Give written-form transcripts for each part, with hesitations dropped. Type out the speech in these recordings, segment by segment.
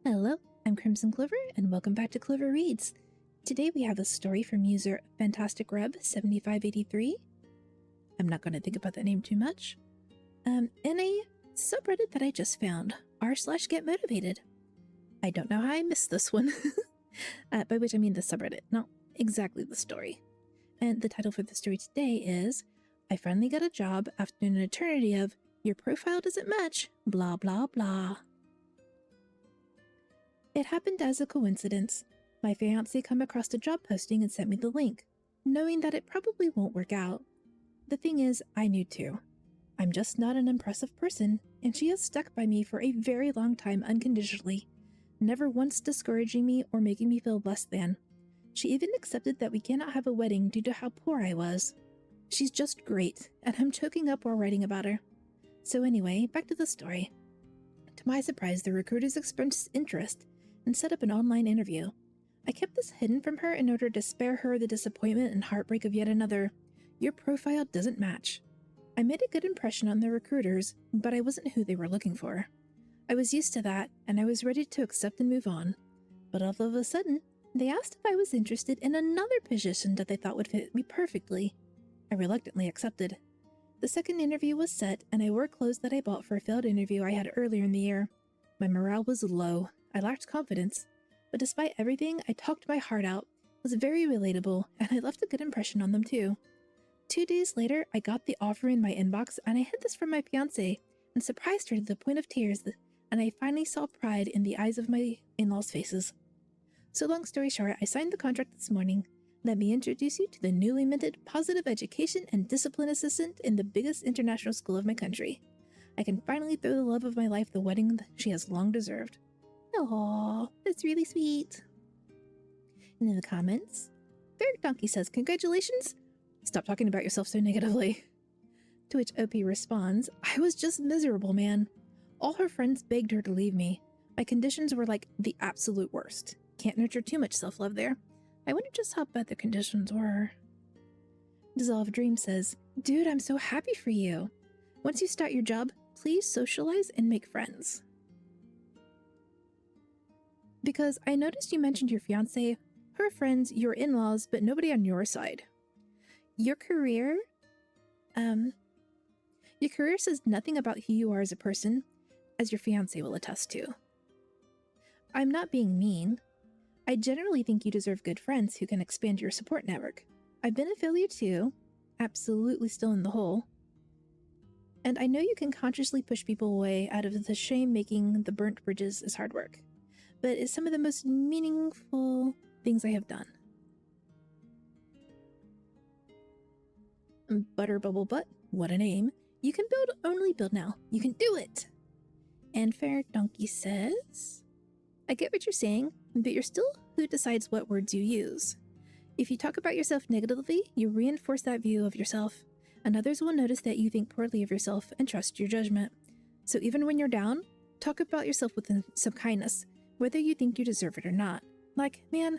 Hello, I'm Crimson Clover, and welcome back to Clover Reads. Today we have a story from user FantasticReb7583. I'm not going to think about that name too much. In a subreddit that I just found, r/GetMotivated. I don't know how I missed this one, by which I mean the subreddit, not exactly the story. And the title for the story today is, I finally got a job after an eternity of, your profile doesn't match, blah blah blah. It happened as a coincidence. My fiancé came across a job posting and sent me the link, knowing that it probably won't work out. The thing is, I knew too. I'm just not an impressive person, and she has stuck by me for a very long time unconditionally, never once discouraging me or making me feel less than. She even accepted that we cannot have a wedding due to how poor I was. She's just great, and I'm choking up while writing about her. So anyway, back to the story. To my surprise, the recruiters expressed interest and set up an online interview. I kept this hidden from her in order to spare her the disappointment and heartbreak of yet another, your profile doesn't match. I made a good impression on the recruiters, but I wasn't who they were looking for. I was used to that, and I was ready to accept and move on. But all of a sudden, they asked if I was interested in another position that they thought would fit me perfectly. I reluctantly accepted. The second interview was set, and I wore clothes that I bought for a failed interview I had earlier in the year. My morale was low. I lacked confidence, but despite everything, I talked my heart out, was very relatable, and I left a good impression on them too. 2 days later, I got the offer in my inbox, and I hid this from my fiancé and surprised her to the point of tears, and I finally saw pride in the eyes of my in-laws' faces. So long story short, I signed the contract this morning. Let me introduce you to the newly minted Positive Education and Discipline Assistant in the biggest international school of my country. I can finally throw the love of my life the wedding she has long deserved. Aww, that's really sweet. And in the comments, Ferret Donkey says, congratulations! Stop talking about yourself so negatively. To which OP responds, I was just miserable, man. All her friends begged her to leave me. My conditions were like the absolute worst. Can't nurture too much self-love there. I wonder just how bad the conditions were. Dissolve Dream says, dude, I'm so happy for you. Once you start your job, please socialize and make friends. Because I noticed you mentioned your fiancé, her friends, your in-laws, but nobody on your side. Your career says nothing about who you are as a person, as your fiancé will attest to. I'm not being mean. I generally think you deserve good friends who can expand your support network. I've been a failure too, absolutely still in the hole. And I know you can consciously push people away out of the shame making the burnt bridges is hard work. But it's some of the most meaningful things I have done. Butter Bubble Butt, what a name. You can build, only build now. You can do it. And Ferret Donkey says, I get what you're saying, but you're still who decides what words you use. If you talk about yourself negatively, you reinforce that view of yourself, and others will notice that you think poorly of yourself and trust your judgment. So even when you're down, talk about yourself with some kindness, whether you think you deserve it or not. Like, man,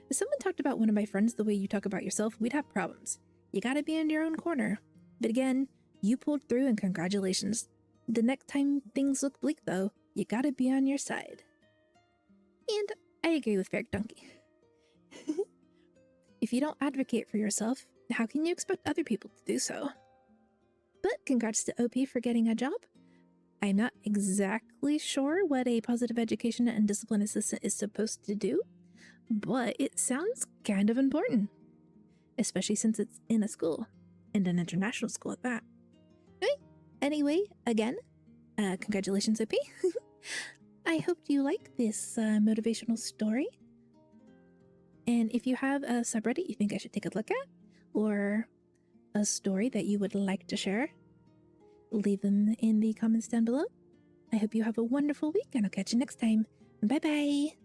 if someone talked about one of my friends the way you talk about yourself, we'd have problems. You gotta be in your own corner. But again, you pulled through and congratulations. The next time things look bleak though, you gotta be on your side. And I agree with Ferret Donkey. If you don't advocate for yourself, how can you expect other people to do so? But congrats to OP for getting a job. I'm not exactly sure what a positive education and discipline assistant is supposed to do, but it sounds kind of important, especially since it's in a school, and an international school at that. Anyway, again, congratulations, OP. I hope you like this motivational story. And if you have a subreddit you think I should take a look at, or a story that you would like to share, leave them in the comments down below. I hope you have a wonderful week, and I'll catch you next time. Bye-bye!